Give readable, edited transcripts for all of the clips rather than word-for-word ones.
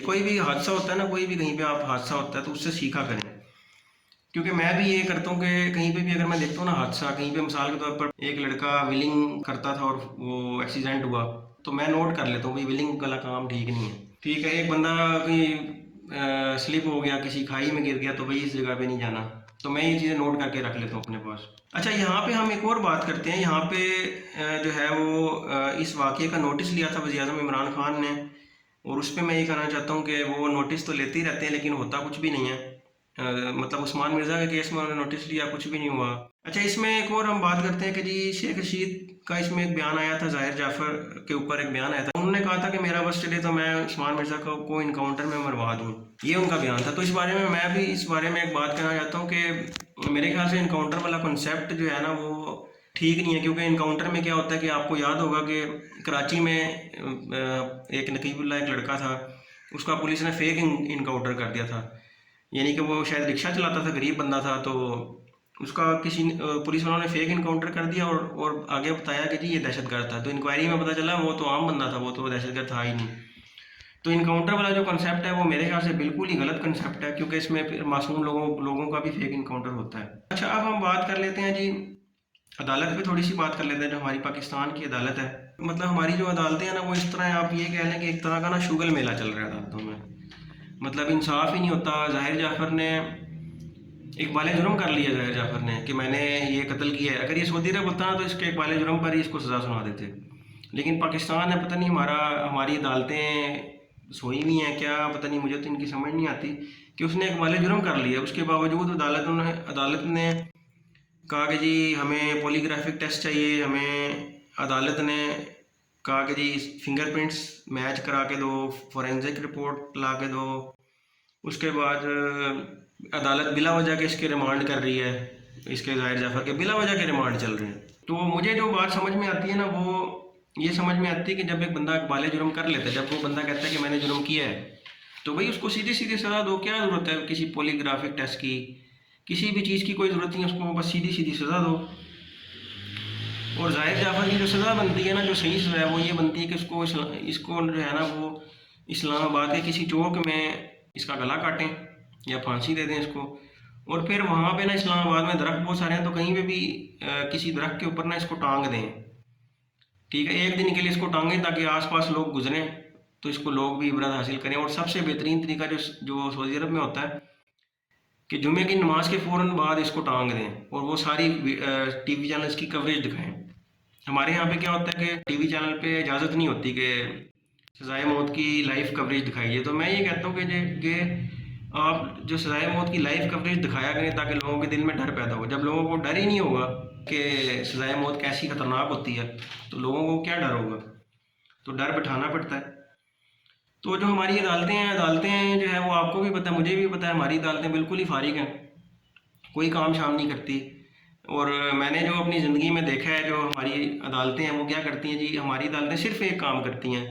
कोई भी हादसा होता है ना, कोई भी कहीं पे आप हादसा होता है तो उससे सीखा करें। क्योंकि मैं भी ये करता हूँ कि कहीं पे भी अगर मैं देखता हूँ ना हादसा, कहीं पे मिसाल के तौर पर एक लड़का व्हीलिंग करता था और वो एक्सीडेंट हुआ, तो मैं नोट कर लेता हूँ भाई व्हीलिंग वाला काम ठीक नहीं है। ठीक है, एक बंदा कहीं स्लिप हो गया, किसी खाई में गिर गया, तो भाई इस जगह पे नहीं जाना। तो मैं ये चीज़ें नोट करके रख लेता हूँ अपने पास। अच्छा, यहाँ पे हम एक और बात करते हैं। यहाँ पे जो है वो इस वाक़ये का नोटिस लिया था वज़ीर-ए-आज़म इमरान खान ने, और उस पे मैं ये कहना चाहता हूँ कि वो नोटिस तो लेते ही रहते हैं लेकिन होता कुछ भी नहीं है। मतलब उस्मान मिर्ज़ा के केस में उन्होंने नोटिस लिया, कुछ भी नहीं हुआ। अच्छा, इसमें एक और हम बात करते हैं कि जी शेख रशीद का इसमें एक बयान आया था, ज़ाहिर जाफ़र के ऊपर एक बयान आया था। उन्होंने कहा था कि मेरा बस चले तो मैं उस्मान मिर्ज़ा को इनकाउंटर में मरवा दूँ, ये उनका बयान था। तो इस बारे में मैं भी इस बारे में एक बात कहना चाहता हूँ कि मेरे ख्याल से इनकाउंटर वाला कॉन्सेप्ट जो है ना वो ठीक नहीं है। क्योंकि इनकाउंटर में क्या होता है कि आपको याद होगा कि कराची में एक नकीबुल्ला एक लड़का था, उसका पुलिस ने फेक इनकाउंटर कर दिया था। यानी कि वो शायद रिक्शा चलाता था, गरीब बंदा था, तो उसका किसी पुलिस वालों ने फेक इनकाउंटर कर दिया और आगे बताया कि जी ये दहशतगर्द था। तो इंक्वायरी में पता चला वो तो आम बंदा था, वो तो दहशतगर्द था ही नहीं। तो इनकाउंटर वाला जो कंसेप्ट है वो मेरे ख्याल से बिल्कुल ही गलत कंसेप्ट है, क्योंकि इसमें फिर मासूम लोगों का भी फेक इनकाउंटर होता है। अच्छा, अब हम बात कर लेते हैं जी अदालत पे, थोड़ी सी बात कर लेते हैं। जो हमारी पाकिस्तान की अदालत है, मतलब हमारी जो अदालतें हैं ना वो इस तरह है, आप ये कह लें कि एक तरह का ना शुगल मेला चल रहा है अदालतों में। मतलब इंसाफ ही नहीं होता। ज़ाहिर जाफ़र ने इकबाल जुर्म कर लिया, ज़ाहिर जाफ़र ने, कि मैंने ये कत्ल किया है। अगर ये सऊदी अरब होता ना तो इसके इकबाल जुर्म पर ही इसको सज़ा सुना देते। लेकिन पाकिस्तान है, पता नहीं हमारी अदालतें सोई हुई हैं क्या, पता नहीं, मुझे तो इनकी समझ नहीं आती कि उसने इकबाल जुर्म कर लिया, उसके बावजूद अदालत ने कहा कि जी हमें पॉलीग्राफिक टेस्ट चाहिए। हमें अदालत ने कहा कि जी फिंगरप्रिंट्स मैच करा के दो, फॉरेंसिक रिपोर्ट ला के दो। उसके बाद अदालत बिला वजह के इसके रिमांड कर रही है, इसके ज़ाहिर जाफ़र के बिला वजह के रिमांड चल रहे हैं। तो मुझे जो बात समझ में आती है ना वो ये समझ में आती है कि जब एक बंदा इकबाल जुर्म कर लेता है, जब वो बंदा कहता है कि मैंने जुर्म किया है, तो भाई उसको सीधी सीधी सज़ा दो। क्या ज़रूरत है किसी पॉलीग्राफिक टेस्ट की, किसी भी चीज़ की कोई ज़रूरत नहीं है, उसको बस सीधी सीधी सज़ा दो। और ज़ाहिर जाफ़र की जो सज़ा बनती है ना, जो सही सज़ा है वो ये बनती है कि इसको जो है ना वो इस्लामाबाद के किसी चौक में इसका गला काटें या फांसी दे दें इसको। और फिर वहाँ पे ना इस्लामाबाद में दरख्त बहुत सारे हैं, तो कहीं पे भी किसी दरख्त के ऊपर ना इसको टांग दें। ठीक है, एक दिन के लिए इसको टांगें ताकि आसपास लोग गुजरें तो इसको लोग भी इबरत हासिल करें। और सबसे बेहतरीन तरीका जो सऊदी अरब में होता है कि जुमे की नमाज के फ़ौरन बाद इसको टांग दें और वो सारी टीवी चैनल्स की कवरेज दिखाएं। हमारे यहाँ पे क्या होता है कि टीवी चैनल पे इजाज़त नहीं होती कि सज़ाए मौत की लाइव कवरेज दिखाइए। तो मैं ये कहता हूँ कि आप जो सज़ाए मौत की लाइव कवरेज दिखाया करें ताकि लोगों के दिल में डर पैदा हो। जब लोगों को डर ही नहीं होगा कि सज़ाए मौत कैसी ख़तरनाक होती है तो लोगों को क्या डर होगा, तो डर बिठाना पड़ता है। तो जो हमारी अदालतें जो है वो आपको भी पता है, मुझे भी पता है, हमारी अदालतें बिल्कुल ही फारिग हैं, कोई काम शाम नहीं करती। और मैंने जो अपनी ज़िंदगी में देखा है जो हमारी अदालतें हैं वो क्या करती हैं जी, हमारी अदालतें सिर्फ एक काम करती हैं,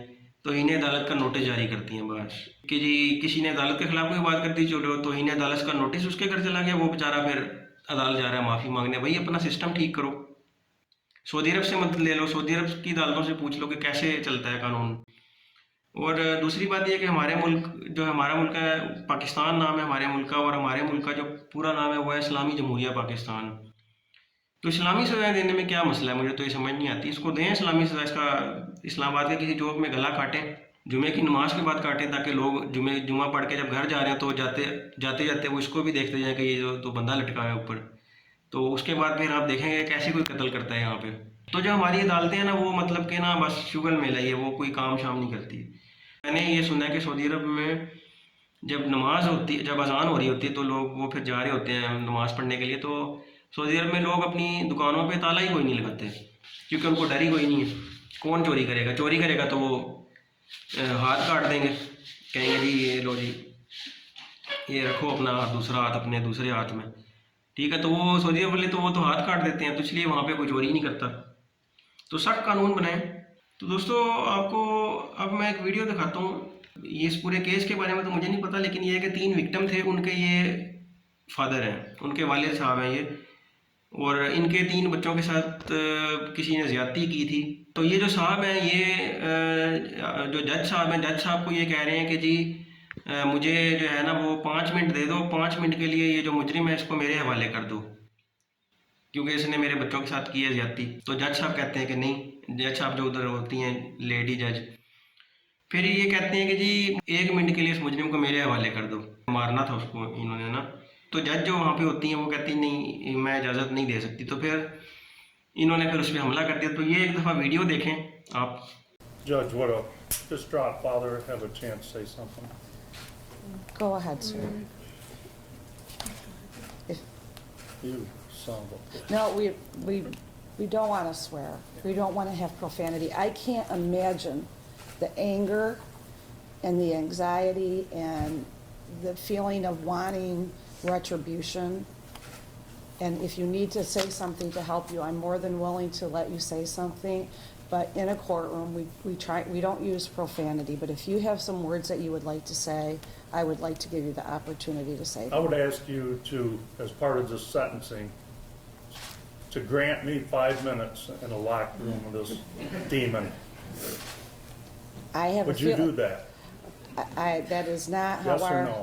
तौहीन अदालत का नोटिस जारी करती हैं बस। कि जी किसी ने अदालत के खिलाफ कोई बात कर दी, चलो तौहीन अदालत का नोटिस उसके घर चला गया, वो बेचारा फिर अदालत जा रहा है माफ़ी मांगने। भाई अपना सिस्टम ठीक करो। सऊदी अरब से मत ले लो, सऊदी अरब की अदालतों से पूछ लो कि कैसे चलता है कानून। और दूसरी बात यह कि हमारे मुल्क जो हमारा मुल्क है, पाकिस्तान नाम है हमारे मुल्क का, और हमारे मुल्क का जो पूरा नाम है वो है इस्लामी जमहूरिया पाकिस्तान। तो इस्लामी सज़ाएँ देने में क्या मसला है, मुझे तो ये समझ नहीं आती। इसको दें इस्लामी सज़ा, इसका इस्लामाबाद के किसी चौक में गला काटें, जुमे की नमाज के बाद काटें, ताकि लोग जुमा पढ़ के जब घर जा रहे हैं तो जाते जाते वो इसको भी देखते जाएँ कि ये जो तो बंदा लटका है ऊपर। तो उसके बाद फिर आप देखेंगे कैसे कोई कत्ल करता है यहाँ पे। तो जो हमारी अदालतें हैं ना वो मतलब कि ना बस शुगल मेला ही है, वो कोई काम शाम नहीं करती। मैंने ये सुना है कि सऊदी अरब में जब नमाज होती है, जब अजान हो रही होती है तो लोग वो फिर जा रहे होते हैं नमाज पढ़ने के लिए, तो सऊदी अरब में लोग अपनी दुकानों पे ताला ही कोई नहीं लगाते, क्योंकि उनको डर ही कोई नहीं है। कौन चोरी करेगा, चोरी करेगा तो वो हाथ काट देंगे, कहेंगे जी ये लो जी ये रखो अपना दूसरा हाथ अपने दूसरे हाथ में। ठीक है, तो वो सऊदी अरब वाले तो वो तो हाथ काट देते हैं, तो इसलिए वहाँ पे कोई चोरी नहीं करता। तो सख्त कानून बनाएं। तो दोस्तों आपको अब मैं एक वीडियो दिखाता हूँ। ये इस पूरे केस के बारे में तो मुझे नहीं पता, लेकिन ये है कि 3 विक्टिम थे, उनके ये फादर हैं, उनके वालिद साहब हैं ये, और इनके 3 बच्चों के साथ किसी ने ज़्यादती की थी। तो ये जो साहब हैं ये जो जज साहब हैं, जज साहब को ये कह रहे हैं कि जी मुझे जो है ना वो 5 मिनट दे दो, 5 मिनट के लिए ये जो मुजरिम है इसको मेरे हवाले कर दो, क्योंकि इसने मेरे बच्चों के साथ की है ज्यादती। तो जज साहब कहते हैं कि नहीं, जज साहब जो उधर होती हैं लेडी जज, फिर ये कहते हैं कि जी 1 मिनट के लिए इस मुजरिम को मेरे हवाले कर दो, मारना था उसको इन्होंने ना। तो जज जो वहाँ पे होती हैं वो कहती नहीं मैं इजाज़त नहीं दे सकती, तो फिर इन्होंने फिर उस पर हमला कर दिया। तो ये एक दफ़ा वीडियो देखें आप। Judge, what a distraught father have a chance to say something. Go ahead, sir. If, You son of a bitch. no, we don't want to swear. We don't want to have profanity. I can't imagine the anger and the anxiety and the feeling of wanting retribution. And if you need to say something to help you, I'm more than willing to let you say something. But in a courtroom, we don't use profanity. But if you have some words that you would like to say, I would like to give you the opportunity to say I them. would ask you to, as part of this sentencing, to grant me 5 minutes in a locked room with this demon. I have Would a you feel- do that? that is not how Yes or our... no?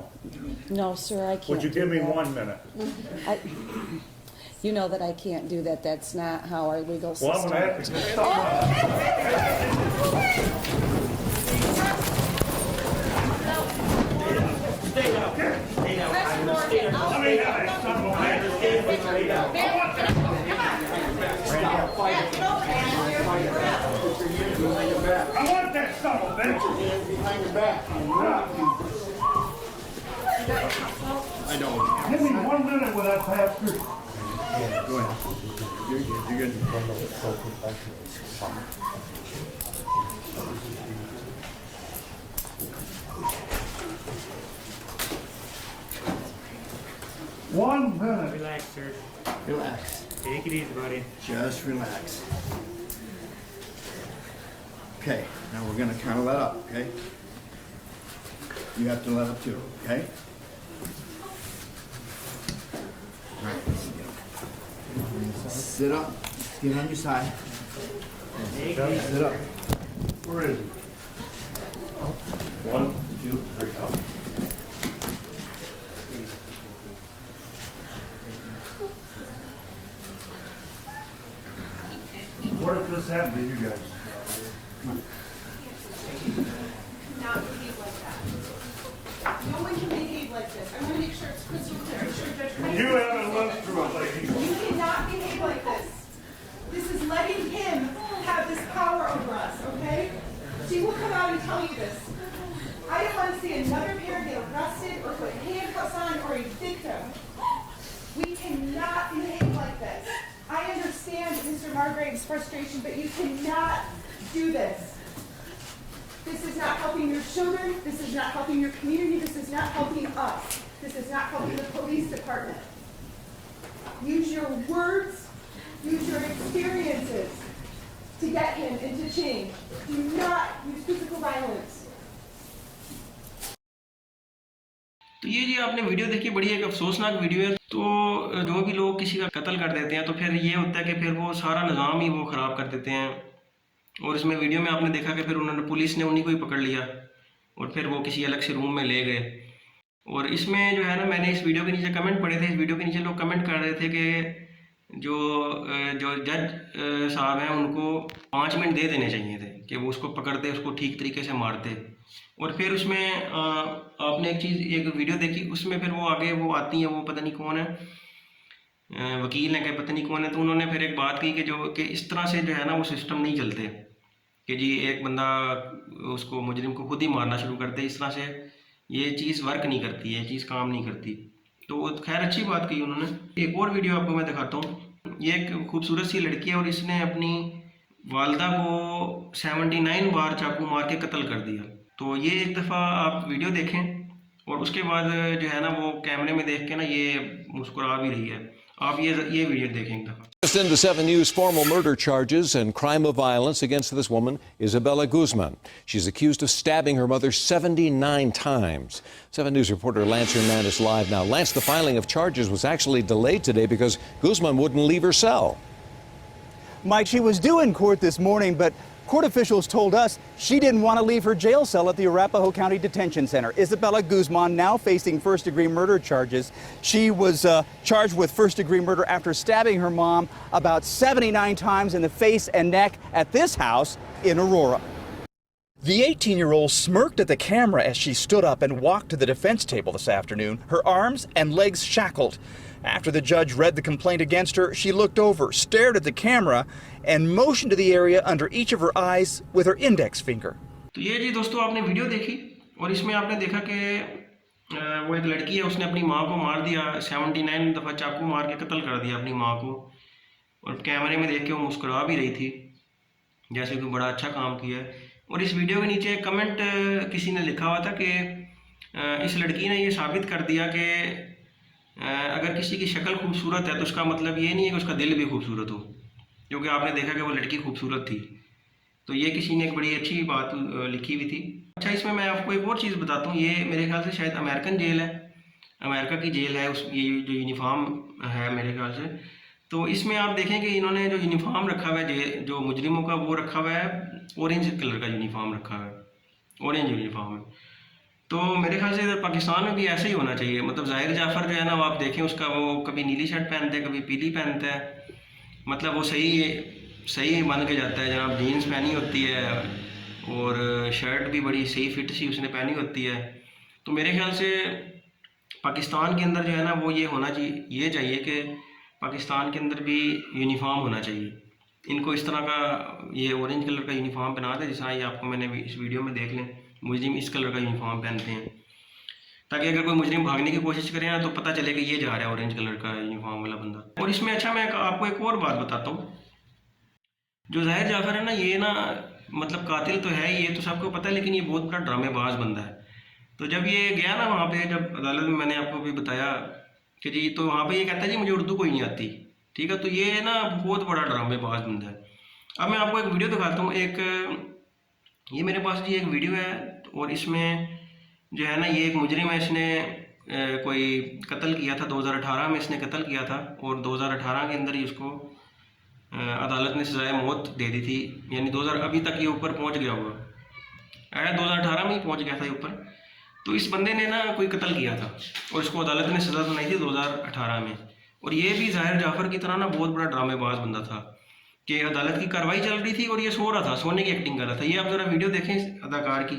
No, sir, I can't Would you do give me that. 1 minute? You know that I can't do that. That's not how our legal Well, I'm system gonna have works. to stop. I want that son of a bitch. Behind your back. I don't. Give me 1 minute with that bastard. Go ahead. You're good. One minute. Relax, sir. Relax. Take it easy, buddy. Just relax. Okay, now we're gonna kind of let up, okay? You have to let up too, okay? All right, sit up, get on your side. Sit up. Where is he? 1, 2, 3, up. What if this happened to you guys? Not behave like that. No one can behave like this. I want to make sure it's crystal clear. I'm sure Judge Price- You haven't lived through it, lady. You cannot behave like this. This is letting him have this power over us, okay? She will come out and tell you this. I don't want to see another parent get arrested or put handcuffs on or a victim. We cannot behave like this. I understand Mr. Margrave's frustration, but you cannot do this. This is not helping your children. This is not helping your community. This is not helping us. This is not helping the police department. Use your words, use your experiences to get him and to change. Do not use physical violence. तो ये जी आपने video देखी, बड़ी एक अफसोसनाक video है। तो जो भी लोग किसी का कत्ल कर देते हैं तो फिर ये होता है कि फिर वो सारा निज़ाम ही वो ख़राब कर देते हैं। और इसमें वीडियो में आपने देखा कि फिर उन्होंने, पुलिस ने उन्हीं को ही पकड़ लिया और फिर वो किसी अलग से रूम में ले गए। और इसमें जो है ना, मैंने इस वीडियो के नीचे कमेंट पढ़े थे, इस वीडियो के नीचे लोग कमेंट कर रहे थे कि जो जज साहब हैं उनको 5 मिनट दे देने चाहिए थे कि वो उसको पकड़ते, उसको ठीक तरीके से मारते। और फिर उसमें आपने एक वीडियो देखी, उसमें फिर वो आगे वो आती हैं, वो पता नहीं कौन है, वकील हैं कि पता नहीं कौन है। तो उन्होंने फिर एक बात कही कि इस तरह से जो है ना वो सिस्टम नहीं चलते कि जी एक बंदा उसको, मुजरिम को खुद ही मारना शुरू करते। इस तरह से ये चीज़ वर्क नहीं करती, ये चीज़ काम नहीं करती। तो खैर अच्छी बात कही उन्होंने। एक और वीडियो आपको मैं दिखाता हूँ। ये एक खूबसूरत सी लड़की है और इसने अपनी वालदा को 79 बार चाकू मार के कत्ल कर दिया। तो ये एक दफ़ा आप वीडियो देखें और उसके बाद जो है ना वो कैमरे में देख के ना ये मुस्कुरा भी रही है। आप ये वीडियो देखें एक दफ़ा। Just into 7 News, formal murder charges and crime of violence against this woman, Isabella Guzman. She's accused of stabbing her mother 79 times. 7 News reporter Lance Hernandez live now. Lance, the filing of charges was actually delayed today because Guzman wouldn't leave her cell. Mike, she was due in court this morning, but Court officials told us she didn't want to leave her jail cell at the Arapahoe County Detention Center. Isabella Guzman now facing first-degree murder charges. She was charged with first-degree murder after stabbing her mom about 79 times in the face and neck at this house in Aurora. The 18-year-old smirked at the camera as she stood up and walked to the defense table this afternoon, her arms and legs shackled. After the judge read the complaint against her, she looked over, stared at the camera, and motioned to the area under each of her eyes with her index finger. तो ये जी दोस्तों आपने video देखी और इसमें आपने देखा कि वो एक लड़की है, उसने अपनी माँ को मार दिया, 79 दफ़ा चाकू मार के कत्ल कर दिया अपनी माँ को, और कैमरे में देख के वो मुस्कुरा भी रही थी जैसे कि बड़ा अच्छा काम किया है। और इस वीडियो के नीचे कमेंट किसी ने लिखा हुआ था कि इस लड़की ने ये साबित कर दिया कि अगर किसी की शक्ल खूबसूरत है तो उसका मतलब ये नहीं है कि उसका दिल भी खूबसूरत हो, क्योंकि आपने देखा कि वो लड़की खूबसूरत थी। तो ये किसी ने एक बड़ी अच्छी बात लिखी हुई थी। अच्छा, इसमें मैं आपको एक और चीज़ बताता हूँ, ये मेरे ख्याल से शायद अमेरिकन जेल है, अमेरिका की जेल है, उस ये जो यूनिफॉर्म है मेरे ख्याल से। तो इसमें आप देखें कि इन्होंने जो यूनिफॉर्म रखा हुआ है जो मुजरिमों का, वो रखा हुआ है ऑरेंज कलर का यूनिफॉर्म रखा हुआ है, ऑरेंज यूनिफॉर्म है। तो मेरे ख्याल से इधर पाकिस्तान में भी ऐसे ही होना चाहिए। मतलब ज़ाहिर जाफ़र जो है ना, वो आप देखें उसका, वो कभी नीली शर्ट पहनता है, कभी पीली पहनता है, मतलब वो सही मान के जाता है। जनाब जीन्स पहनी होती है और शर्ट भी बड़ी सही फिट सी उसने पहनी होती है। तो मेरे ख्याल से पाकिस्तान के अंदर जो है ना, वो ये होना चाहिए, ये चाहिए कि पाकिस्तान के अंदर भी यूनिफॉर्म होना चाहिए। इनको इस तरह का ये ऑरेंज कलर का यूनिफॉर्म पहना दे, जैसा ये आपको मैंने इस वीडियो में देख लें, मुजरिम इस कलर का यूनिफॉर्म पहनते हैं, ताकि अगर कोई मुजरिम भागने की कोशिश करे ना तो पता चले कि ये जा रहा है ऑरेंज कलर का यूनिफॉर्म वाला बंदा। और इसमें अच्छा मैं आपको एक और बात बताता हूँ, जो ज़ाहिर जाफर है ना, ये ना मतलब कातिल तो है ही, ये तो सबको पता है, लेकिन ये बहुत बड़ा ड्रामेबाज बंदा है। तो जब ये गया ना वहाँ पे, जब अदालत में मैंने आपको भी बताया कि जी, तो वहाँ पे ये कहता है जी मुझे उर्दू कोई नहीं आती, ठीक है। तो ये ना बहुत बड़ा ड्रामेबाज बंदा है। अब मैं आपको एक वीडियो दिखाता हूँ, ये मेरे पास जी एक वीडियो है, और इसमें जो है ना, ये एक मुजरिम है, इसने कोई कत्ल किया था 2018 में, इसने कत्ल किया था, और 2018 के अंदर ही उसको अदालत ने सजाए मौत दे दी थी। यानी 2000 अभी तक ये ऊपर पहुंच गया हुआ, 2018 में ही पहुंच गया था ये ऊपर। तो इस बंदे ने ना कोई कत्ल किया था और इसको अदालत ने सज़ा सुनाई थी 2018 में। और ये भी ज़ाहिर जाफ़र की तरह ना बहुत बड़ा ड्रामेबाज बंदा था कि अदालत की कार्रवाई चल रही थी और ये सो रहा था, सोने की एक्टिंग कर रहा था। ये आप ज़रा वीडियो देखें इस अदाकार की,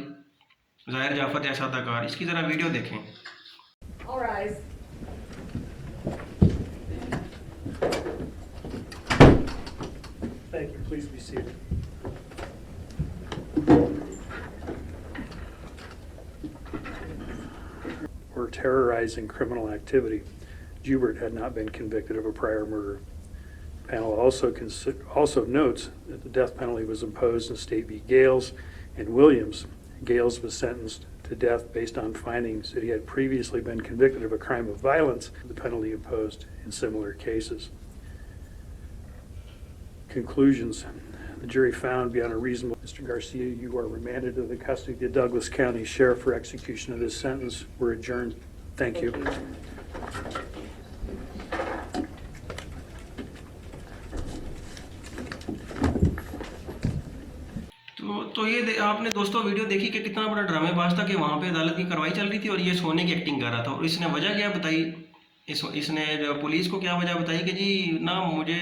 ज़ाहिर जाफ़र जैसा अदाकार, इसकी ज़रा वीडियो देखें। All rise. Thank you. Please be seated. Or terrorizing criminal activity. Joubert had not been convicted of a prior murder. The panel also notes that the death penalty was imposed in State v. Gales and Williams. Gales was sentenced to death based on findings that he had previously been convicted of a crime of violence, the penalty imposed in similar cases. Conclusions. The jury found beyond a reasonable. Mr. Garcia, you are remanded to the custody of the Douglas County Sheriff for execution of this sentence. We're adjourned. Thank you. तो ये आपने दोस्तों video देखी कि कितना बड़ा ड्रामेबाज था कि वहाँ पे अदालत की कार्रवाई चल रही थी और ये सोने की एक्टिंग कर रहा था। और इसने वजह क्या बताई, इसने जो पुलिस को क्या वजह बताई कि जी ना मुझे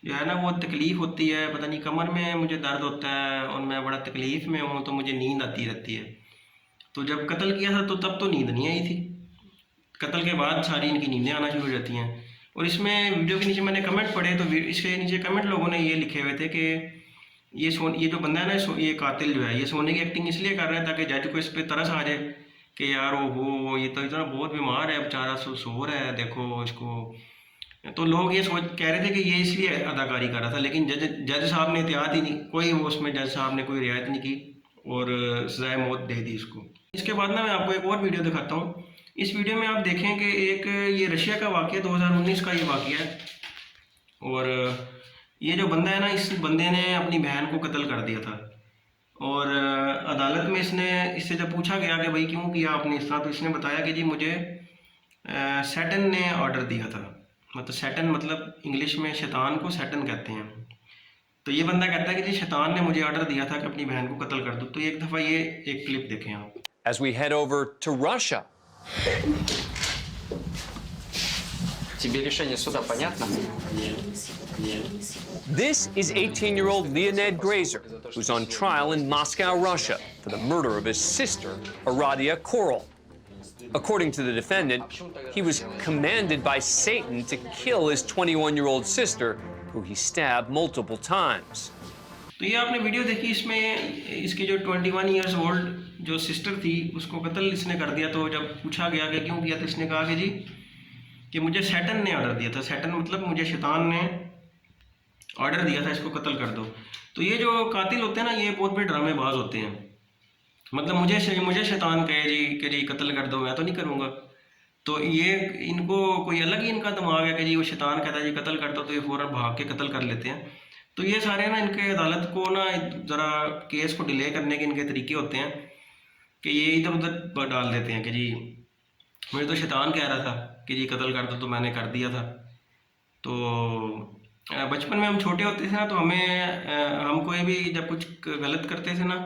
जो है ना वो तकलीफ़ होती है, पता नहीं कमर में मुझे दर्द होता है और मैं बड़ा तकलीफ़ में हूँ, तो मुझे नींद आती रहती है। तो जब कत्ल किया था तो तब तो नींद नहीं आई थी, कत्ल के बाद सारी इनकी नींदें आना शुरू हो जाती हैं। और इसमें वीडियो के नीचे मैंने कमेंट पढ़े तो इसके नीचे कमेंट लोगों ने ये लिखे हुए थे कि ये जो बंदा है ना, ये कातिल जो है, ये सोने की एक्टिंग इसलिए कर रहा है ताकि जज को इस पर तरस आ जाए कि यार वो ये तो इतना बहुत बीमार है बेचारा, सो रहा है, देखो इसको। तो लोग ये कह रहे थे कि ये इसलिए अदाकारी कर रहा था, लेकिन जज साहब ने एहतियात ही नहीं, कोई उसमें जज साहब ने कोई रियायत नहीं की और सजाए मौत दे दी इसको। इसके बाद ना मैं आपको एक और वीडियो दिखाता हूँ। इस वीडियो में आप देखें कि एक ये रशिया का वाक़या 2019 का ये वाक़या है, और ये जो बंदा है ना, इस बंदे ने अपनी बहन को कत्ल कर दिया था। और अदालत में इससे जब पूछा गया कि भाई क्यों किया आपने इस तरह, तो इसने बताया कि जी मुझे सैटन ने ऑर्डर दिया था। मतलब सैटन मतलब इंग्लिश में शैतान को सैटन कहते हैं। तो ये बंदा कहता है कि जी शैतान ने मुझे ऑर्डर दिया था कि अपनी बहन को कत्ल कर दूं। तो एक दफ़ा ये एक क्लिप देखें आप। As we head over to Russia. Тебе решение суда понятно? This is 18-year-old Leonid Grazer, who's on trial in Moscow, Russia, for the murder of his sister, Aradia Koral. According to the defendant, he was commanded by Satan to kill his 21-year-old sister, who he stabbed multiple times. तो ये आपने video देखी, इसमें इसकी जो 21 years old जो sister थी उसको कत्ल इसने कर दिया। तो जब पूछा गया कि क्यों किया तो इसने कहा कि जी कि मुझे सैटन ने ऑर्डर दिया था। सैटन मतलब मुझे शैतान ने ऑर्डर दिया था इसको कत्ल कर दो। तो ये जो कातिल होते हैं ना, ये बहुत बड़े ड्रामेबाज होते हैं। मतलब मुझे शैतान कहे जी कि जी कत्ल कर दो, मैं तो नहीं करूँगा। तो ये इनको कोई अलग ही इनका दिमाग है कि जी वो शैतान कहता है जी कत्ल कर दो, तो ये फ़ौरन भाग के कत्ल कर लेते हैं। तो ये सारे ना इनके अदालत को ना ज़रा केस को डिले करने के इनके तरीके होते हैं कि ये इधर उधर डाल देते हैं कि जी मुझे तो शैतान कह रहा था कि जी कत्ल कर दो, तो मैंने कर दिया था। तो बचपन में हम छोटे होते थे ना, तो हम कोई भी जब कुछ गलत करते थे ना,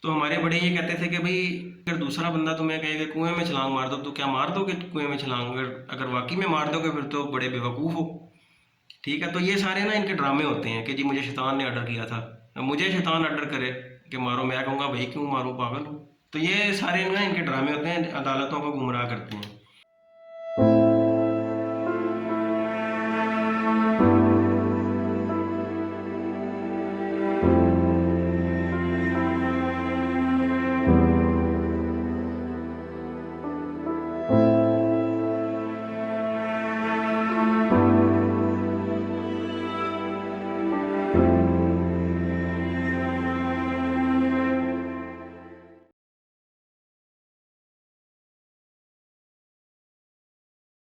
तो हमारे बड़े ये कहते थे कि भाई अगर दूसरा बंदा तुम्हें कहे कि कुएं में छलांग मार दो, तो क्या मार दोगे कुएं में छलांग? अगर वाकई में मार दोगे फिर तो बड़े बेवकूफ़ हो। ठीक है, तो ये सारे ना इनके ड्रामे होते हैं कि जी मुझे शैतान ने ऑर्डर किया था। मुझे शैतान ऑर्डर करे कि मारो, मैं कहूँगा भाई क्यों मारूँ, पागल हूँ। तो ये सारे ना इनके ड्रामे होते हैं, अदालतों को गुमराह करते हैं।